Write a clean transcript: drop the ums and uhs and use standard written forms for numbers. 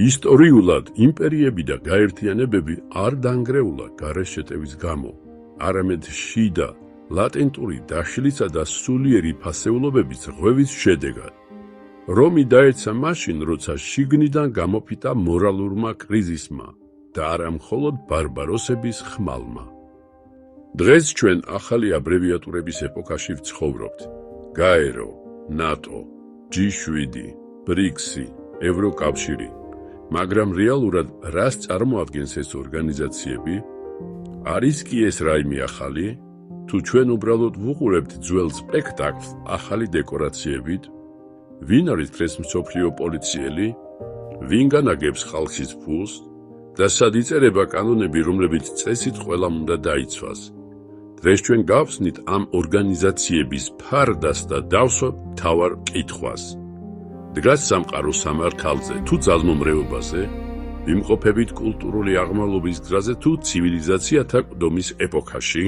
ისტორიულად იმპერიები და გაერთიანებები არ დანგრეულა გარე შეტევის გამო, არამედ შიდა, ლატენტური დაშლისა და სულიერი ფასეულობების ღვევის შედეგად. რომი დაეცა მაშინ, როცა შიგნიდან გამოფიტა მორალურმა კრიზისმა და არა მხოლოდ ბარბაროსების ხმალმა. დღეს ჩვენ ახალი აბრევიატურების ეპოქაში ვცხოვრობთ. გაერო, ნატო, G7, ბრიქსი, ევროკავშირი. მაგრამ რეალურად რას წარმოადგენს ეს ორგანიზაციები? არის კი ეს რაიმე ახალი? თუ ჩვენ უბრალოდ ვუყურებთ ძველ სპექტაკლს ახალი დეკორაციებით? ვინ არის დღეს მსოფლიო პოლიციელი? ვინ განაგებს ხალხის ფულს? და სად იწერება კანონები, რომლებიც წესით ყველამ უნდა დაიცვას? დღეს ჩვენ გავხსნით ამ ორგანიზაციების ფარდას და დავსვათ მთავარ კითხვას. დგას სამყარო სამართალზე თუ ძალმომრევობაზე? ვიმყოფებით კულტურული აღმავლობის გზაზე თუ ცივილიზაციათა ყდომის ეპოქაში?